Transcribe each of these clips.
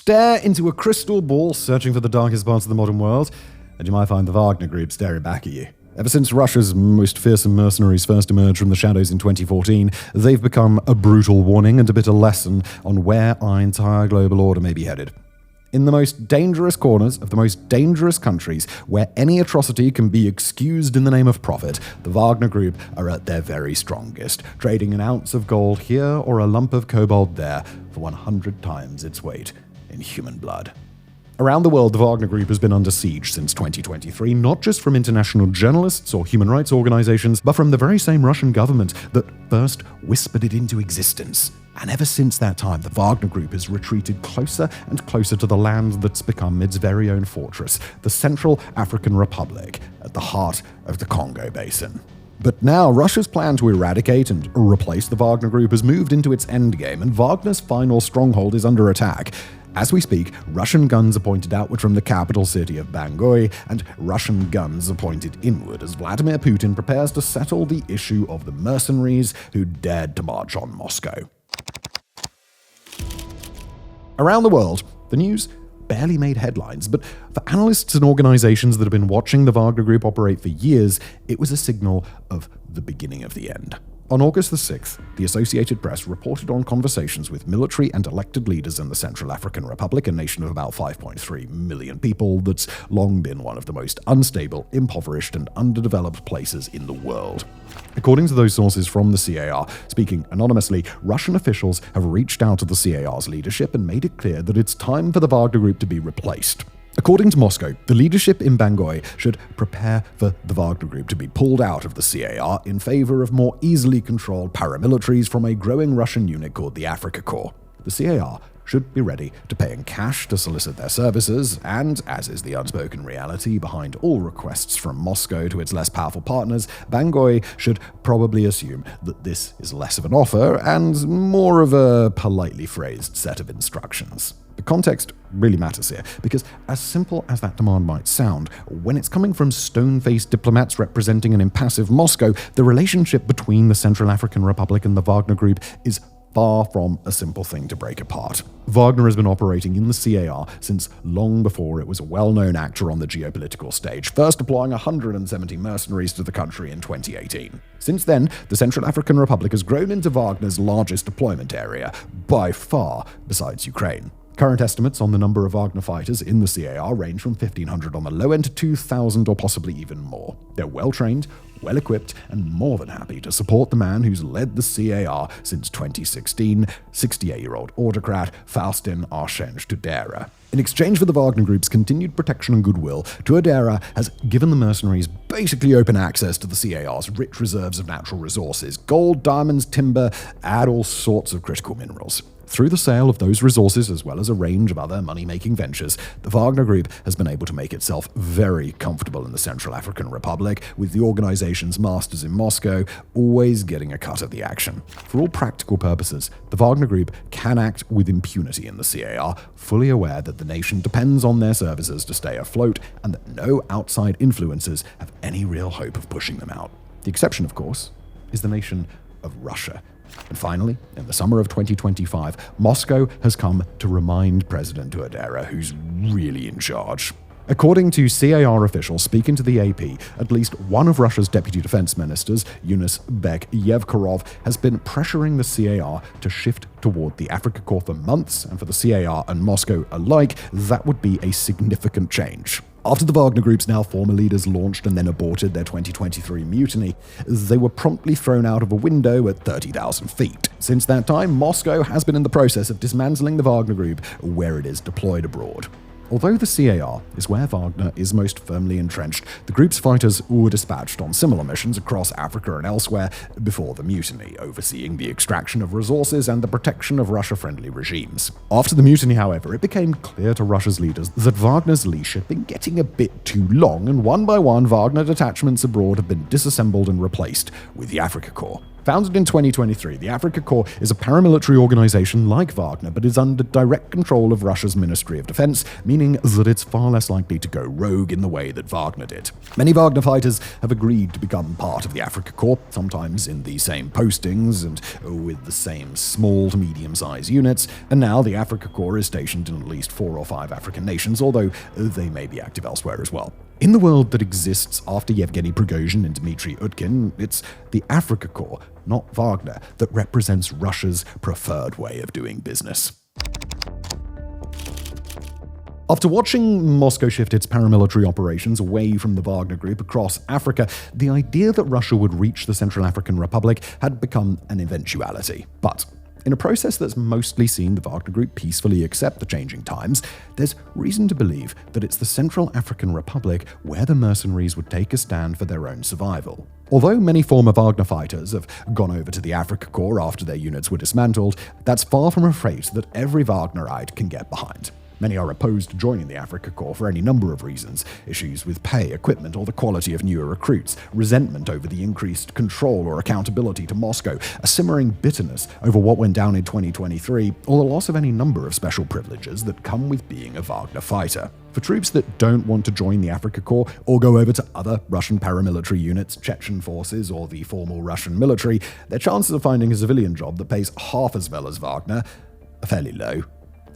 Stare into a crystal ball searching for the darkest parts of the modern world, and you might find the Wagner Group staring back at you. Ever since Russia's most fearsome mercenaries first emerged from the shadows in 2014, they've become a brutal warning and a bitter lesson on where our entire global order may be headed. In the most dangerous corners of the most dangerous countries, where any atrocity can be excused in the name of profit, the Wagner Group are at their very strongest, trading an ounce of gold here or a lump of cobalt there for 100 times its weight in human blood. Around the world, the Wagner Group has been under siege since 2023, not just from international journalists or human rights organizations, but from the very same Russian government that first whispered it into existence. And ever since that time, the Wagner Group has retreated closer and closer to the land that's become its very own fortress, the Central African Republic, at the heart of the Congo Basin. But now, Russia's plan to eradicate and replace the Wagner Group has moved into its endgame, and Wagner's final stronghold is under attack. As we speak, Russian guns are pointed outward from the capital city of Bangui, and Russian guns are pointed inward as Vladimir Putin prepares to settle the issue of the mercenaries who dared to march on Moscow. Around the world, the news barely made headlines, but for analysts and organizations that have been watching the Wagner Group operate for years, it was a signal of the beginning of the end. On August the 6th, the Associated Press reported on conversations with military and elected leaders in the Central African Republic, a nation of about 5.3 million people that's long been one of the most unstable, impoverished, and underdeveloped places in the world. According to those sources from the CAR, speaking anonymously, Russian officials have reached out to the CAR's leadership and made it clear that it's time for the Wagner Group to be replaced. According to Moscow, the leadership in Bangui should prepare for the Wagner Group to be pulled out of the CAR in favor of more easily controlled paramilitaries from a growing Russian unit called the Afrika Korps. The CAR should be ready to pay in cash to solicit their services, and, as is the unspoken reality behind all requests from Moscow to its less powerful partners, Bangui should probably assume that this is less of an offer and more of a politely phrased set of instructions. The context really matters here, because as simple as that demand might sound, when it's coming from stone-faced diplomats representing an impassive Moscow, the relationship between the Central African Republic and the Wagner Group is far from a simple thing to break apart. Wagner has been operating in the CAR since long before it was a well-known actor on the geopolitical stage, first deploying 170 mercenaries to the country in 2018. Since then, the Central African Republic has grown into Wagner's largest deployment area, by far, besides Ukraine. Current estimates on the number of Wagner fighters in the CAR range from 1,500 on the low end to 2,000 or possibly even more. They're well-trained, well-equipped, and more than happy to support the man who's led the CAR since 2016, 68-year-old autocrat Faustin Archange Touadéra. In exchange for the Wagner Group's continued protection and goodwill, Touadéra has given the mercenaries basically open access to the CAR's rich reserves of natural resources, gold, diamonds, timber, and all sorts of critical minerals. Through the sale of those resources, as well as a range of other money-making ventures, the Wagner Group has been able to make itself very comfortable in the Central African Republic, with the organization's masters in Moscow always getting a cut of the action. For all practical purposes, the Wagner Group can act with impunity in the CAR, fully aware that the nation depends on their services to stay afloat, and that no outside influences have any real hope of pushing them out. The exception, of course, is the nation of Russia. And finally, in the summer of 2025, Moscow has come to remind President Touadéra who's really in charge. According to CAR officials speaking to the AP, at least one of Russia's deputy defense ministers, Yunus Bek-Yevkorov, has been pressuring the CAR to shift toward the Afrika Korps for months, and for the CAR and Moscow alike, that would be a significant change. After the Wagner Group's now former leaders launched and then aborted their 2023 mutiny, they were promptly thrown out of a window at 30,000 feet. Since that time, Moscow has been in the process of dismantling the Wagner Group where it is deployed abroad. Although the CAR is where Wagner is most firmly entrenched, the group's fighters were dispatched on similar missions across Africa and elsewhere before the mutiny, overseeing the extraction of resources and the protection of Russia-friendly regimes. After the mutiny, however, it became clear to Russia's leaders that Wagner's leash had been getting a bit too long, and one by one, Wagner detachments abroad have been disassembled and replaced with the Afrika Korps. Founded in 2023, the Afrika Korps is a paramilitary organization like Wagner, but is under direct control of Russia's Ministry of Defense, meaning that it's far less likely to go rogue in the way that Wagner did. Many Wagner fighters have agreed to become part of the Afrika Korps, sometimes in the same postings and with the same small to medium-sized units, and now the Afrika Korps is stationed in at least 4 or 5 African nations, although they may be active elsewhere as well. In the world that exists after Yevgeny Prigozhin and Dmitry Utkin, it's the Afrika Korps, not Wagner, that represents Russia's preferred way of doing business. After watching Moscow shift its paramilitary operations away from the Wagner Group across Africa, the idea that Russia would reach the Central African Republic had become an eventuality. But in a process that's mostly seen the Wagner Group peacefully accept the changing times, there's reason to believe that it's the Central African Republic where the mercenaries would take a stand for their own survival. Although many former Wagner fighters have gone over to the Afrika Korps after their units were dismantled, that's far from a fate that every Wagnerite can get behind. Many are opposed to joining the Afrika Korps for any number of reasons: issues with pay, equipment, or the quality of newer recruits, resentment over the increased control or accountability to Moscow, a simmering bitterness over what went down in 2023, or the loss of any number of special privileges that come with being a Wagner fighter. For troops that don't want to join the Afrika Korps or go over to other Russian paramilitary units, Chechen forces, or the formal Russian military, their chances of finding a civilian job that pays half as well as Wagner are fairly low.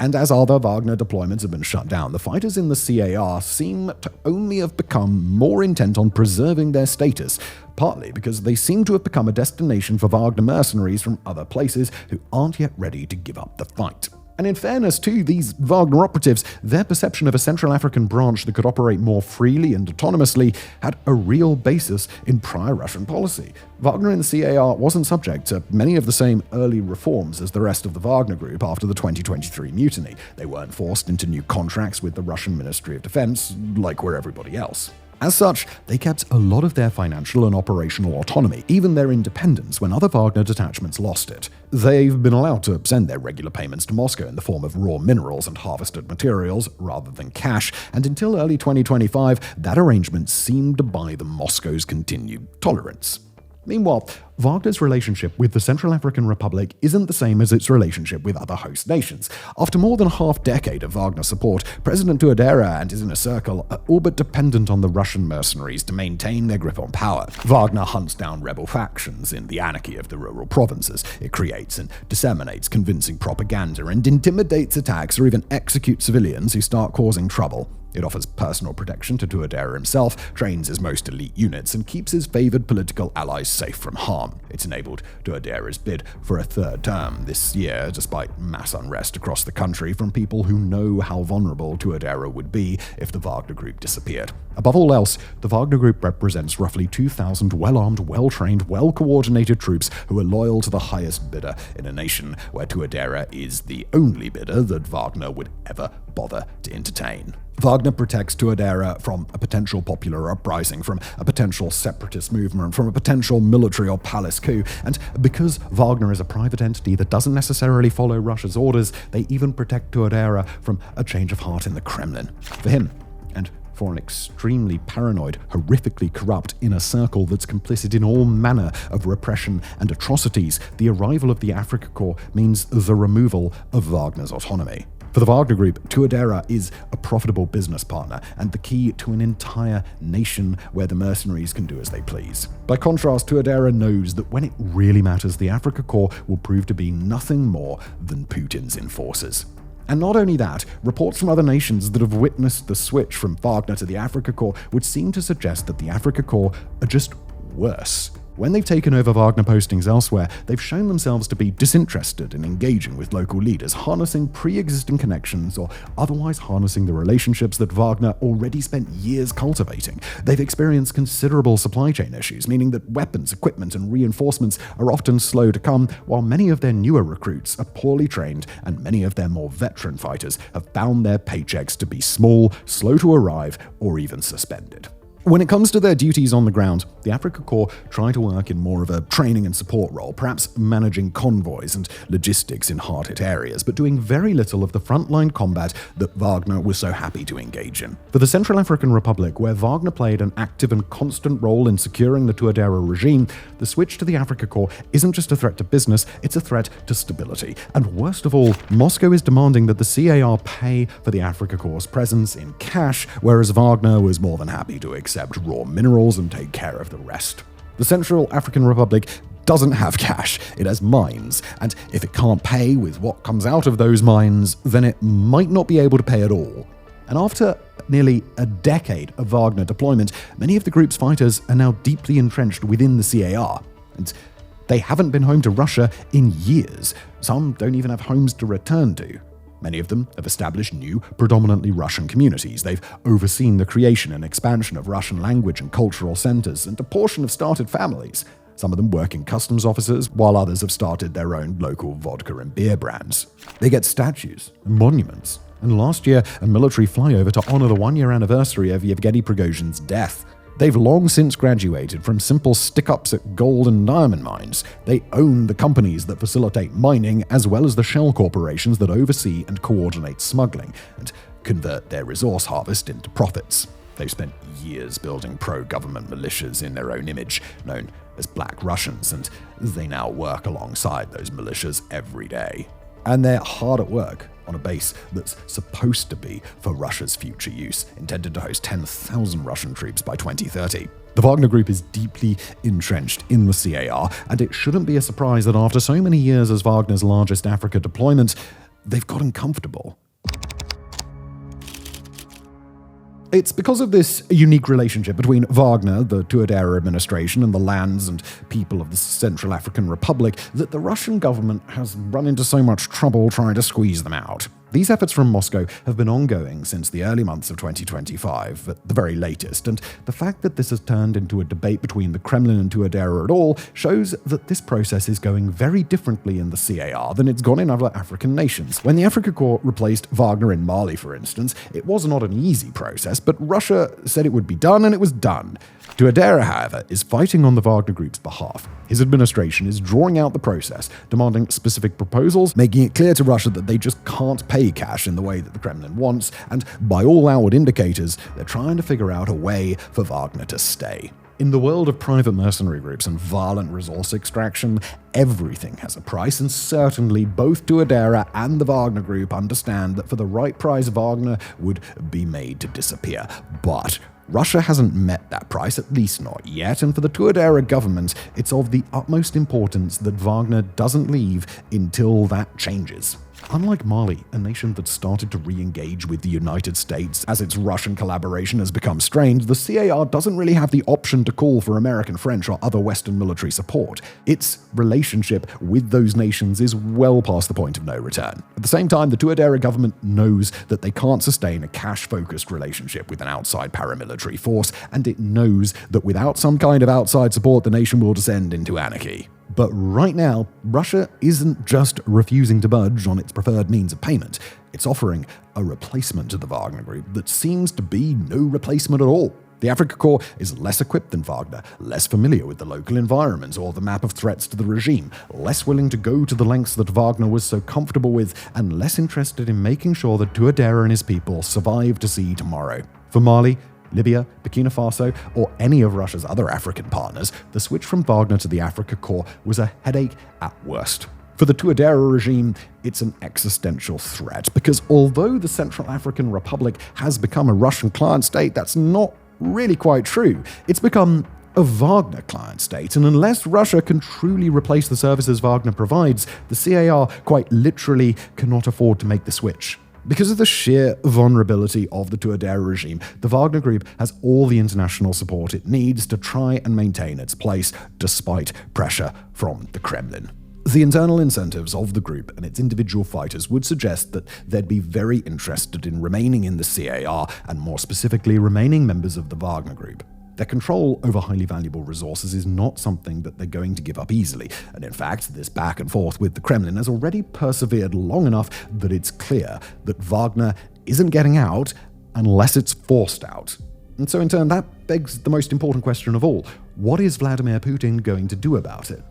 And as other Wagner deployments have been shut down, the fighters in the CAR seem to only have become more intent on preserving their status, partly because they seem to have become a destination for Wagner mercenaries from other places who aren't yet ready to give up the fight. And in fairness to these Wagner operatives, their perception of a Central African branch that could operate more freely and autonomously had a real basis in prior Russian policy. Wagner in the CAR wasn't subject to many of the same early reforms as the rest of the Wagner Group after the 2023 mutiny. They weren't forced into new contracts with the Russian Ministry of Defense, like were everybody else. As such, they kept a lot of their financial and operational autonomy, even their independence, when other Wagner detachments lost it. They've been allowed to send their regular payments to Moscow in the form of raw minerals and harvested materials, rather than cash, and until early 2025, that arrangement seemed to buy them Moscow's continued tolerance. Meanwhile, Wagner's relationship with the Central African Republic isn't the same as its relationship with other host nations. After more than a half-decade of Wagner support, President Touadéra and his inner circle are all but dependent on the Russian mercenaries to maintain their grip on power. Wagner hunts down rebel factions in the anarchy of the rural provinces. It creates and disseminates convincing propaganda and intimidates attacks or even executes civilians who start causing trouble. It offers personal protection to Touadéra himself, trains his most elite units, and keeps his favored political allies safe from harm. It's enabled Touadéra's bid for a third term this year, despite mass unrest across the country from people who know how vulnerable Touadéra would be if the Wagner Group disappeared. Above all else, the Wagner Group represents roughly 2,000 well-armed, well-trained, well-coordinated troops who are loyal to the highest bidder in a nation where Touadéra is the only bidder that Wagner would ever bother to entertain. Wagner protects Touadéra from a potential popular uprising, from a potential separatist movement, from a potential military or palace coup, and because Wagner is a private entity that doesn't necessarily follow Russia's orders, they even protect Touadéra from a change of heart in the Kremlin. For him, and for an extremely paranoid, horrifically corrupt inner circle that's complicit in all manner of repression and atrocities, the arrival of the Afrika Korps means the removal of Wagner's autonomy. For the Wagner Group, Touadéra is a profitable business partner and the key to an entire nation where the mercenaries can do as they please. By contrast, Touadéra knows that when it really matters, the Afrika Korps will prove to be nothing more than Putin's enforcers. And not only that, reports from other nations that have witnessed the switch from Wagner to the Afrika Korps would seem to suggest that the Afrika Korps are just worse. When they've taken over Wagner postings elsewhere, they've shown themselves to be disinterested in engaging with local leaders, harnessing pre-existing connections or otherwise harnessing the relationships that Wagner already spent years cultivating. They've experienced considerable supply chain issues, meaning that weapons, equipment, and reinforcements are often slow to come, while many of their newer recruits are poorly trained, and many of their more veteran fighters have found their paychecks to be small, slow to arrive, or even suspended. When it comes to their duties on the ground, the Afrika Korps try to work in more of a training and support role, perhaps managing convoys and logistics in hard-hit areas, but doing very little of the frontline combat that Wagner was so happy to engage in. For the Central African Republic, where Wagner played an active and constant role in securing the Touadéra regime, the switch to the Afrika Korps isn't just a threat to business, it's a threat to stability. And worst of all, Moscow is demanding that the CAR pay for the Afrika Korps' presence in cash, whereas Wagner was more than happy to accept raw minerals and take care of the rest. The Central African Republic doesn't have cash, it has mines, and if it can't pay with what comes out of those mines, then it might not be able to pay at all. And after nearly a decade of Wagner deployment, many of the group's fighters are now deeply entrenched within the CAR, and they haven't been home to Russia in years. Some don't even have homes to return to. Many of them have established new, predominantly Russian communities. They've overseen the creation and expansion of Russian language and cultural centers, and a portion have started families. Some of them work in customs offices, while others have started their own local vodka and beer brands. They get statues and monuments, and last year, a military flyover to honor the one-year anniversary of Yevgeny Prigozhin's death. They've long since graduated from simple stick-ups at gold and diamond mines. They own the companies that facilitate mining, as well as the shell corporations that oversee and coordinate smuggling, and convert their resource harvest into profits. They've spent years building pro-government militias in their own image, known as Black Russians, and they now work alongside those militias every day. And they're hard at work on a base that's supposed to be for Russia's future use, intended to host 10,000 Russian troops by 2030. The Wagner Group is deeply entrenched in the CAR, and it shouldn't be a surprise that after so many years as Wagner's largest Africa deployment, they've gotten comfortable. It's because of this unique relationship between Wagner, the Touadéra administration, and the lands and people of the Central African Republic that the Russian government has run into so much trouble trying to squeeze them out. These efforts from Moscow have been ongoing since the early months of 2025, at the very latest, and the fact that this has turned into a debate between the Kremlin and Touadéra at all shows that this process is going very differently in the CAR than it's gone in other African nations. When the Afrika Korps replaced Wagner in Mali, for instance, it was not an easy process, but Russia said it would be done, and it was done. Touadéra, however, is fighting on the Wagner Group's behalf. His administration is drawing out the process, demanding specific proposals, making it clear to Russia that they just can't pay cash in the way that the Kremlin wants, and by all outward indicators, they're trying to figure out a way for Wagner to stay. In the world of private mercenary groups and violent resource extraction, everything has a price, and certainly both Touadéra and the Wagner Group understand that for the right price, Wagner would be made to disappear. But Russia hasn't met that price, at least not yet, and for the Touadéra government, it's of the utmost importance that Wagner doesn't leave until that changes. Unlike Mali, a nation that started to re-engage with the United States as its Russian collaboration has become strained, the CAR doesn't really have the option to call for American, French, or other Western military support. Its relationship with those nations is well past the point of no return. At the same time, the Touadéra government knows that they can't sustain a cash-focused relationship with an outside paramilitary force, and it knows that without some kind of outside support, the nation will descend into anarchy. But right now, Russia isn't just refusing to budge on its preferred means of payment. It's offering a replacement to the Wagner Group that seems to be no replacement at all. The Afrika Korps is less equipped than Wagner, less familiar with the local environment or the map of threats to the regime, less willing to go to the lengths that Wagner was so comfortable with, and less interested in making sure that Touadéra and his people survive to see tomorrow. For Mali, Libya, Burkina Faso, or any of Russia's other African partners, the switch from Wagner to the Afrika Korps was a headache at worst. For the Touadéra regime, it's an existential threat, because although the Central African Republic has become a Russian client state, that's not really quite true. It's become a Wagner client state, and unless Russia can truly replace the services Wagner provides, the CAR quite literally cannot afford to make the switch. Because of the sheer vulnerability of the Touadéra regime, the Wagner Group has all the international support it needs to try and maintain its place, despite pressure from the Kremlin. The internal incentives of the group and its individual fighters would suggest that they'd be very interested in remaining in the CAR, and more specifically, remaining members of the Wagner Group. Their control over highly valuable resources is not something that they're going to give up easily, and in fact, this back and forth with the Kremlin has already persevered long enough that it's clear that Wagner isn't getting out unless it's forced out. And so in turn, that begs the most important question of all. What is Vladimir Putin going to do about it?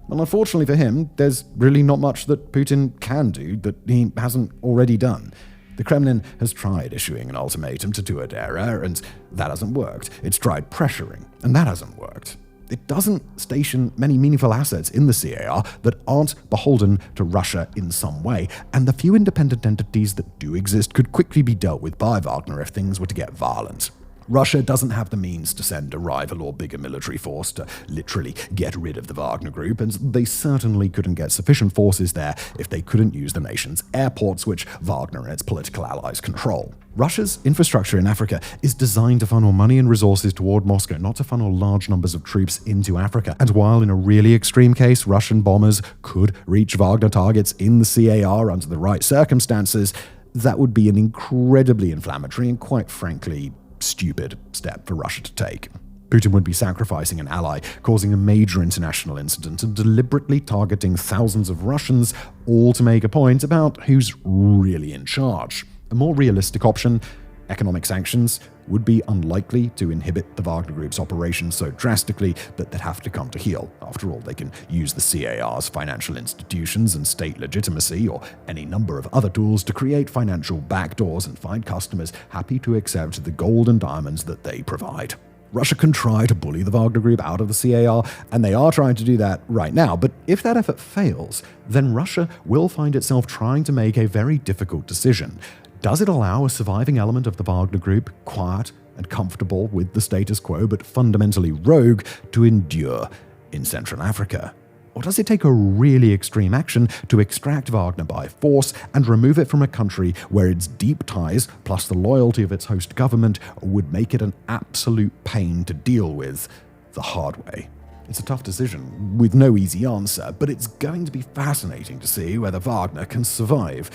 Well, unfortunately for him, there's really not much that Putin can do that he hasn't already done. The Kremlin has tried issuing an ultimatum to Touadéra, and that hasn't worked. It's tried pressuring, and that hasn't worked. It doesn't station many meaningful assets in the CAR that aren't beholden to Russia in some way, and the few independent entities that do exist could quickly be dealt with by Wagner if things were to get violent. Russia doesn't have the means to send a rival or bigger military force to literally get rid of the Wagner group, and they certainly couldn't get sufficient forces there if they couldn't use the nation's airports, which Wagner and its political allies control. Russia's infrastructure in Africa is designed to funnel money and resources toward Moscow, not to funnel large numbers of troops into Africa. And while in a really extreme case, Russian bombers could reach Wagner targets in the CAR under the right circumstances, that would be an incredibly inflammatory and, quite frankly, stupid step for Russia to take. Putin would be sacrificing an ally, causing a major international incident, and deliberately targeting thousands of Russians, all to make a point about who's really in charge. A more realistic option, economic sanctions, would be unlikely to inhibit the Wagner Group's operations so drastically that they'd have to come to heel. After all, they can use the CAR's financial institutions and state legitimacy, or any number of other tools, to create financial backdoors and find customers happy to accept the gold and diamonds that they provide. Russia can try to bully the Wagner Group out of the CAR, and they are trying to do that right now. But if that effort fails, then Russia will find itself trying to make a very difficult decision. Does it allow a surviving element of the Wagner Group, quiet and comfortable with the status quo but fundamentally rogue, to endure in Central Africa? Or does it take a really extreme action to extract Wagner by force and remove it from a country where its deep ties, plus the loyalty of its host government, would make it an absolute pain to deal with the hard way? It's a tough decision with no easy answer, but it's going to be fascinating to see whether Wagner can survive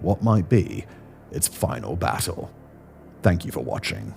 what might be its final battle. Thank you for watching.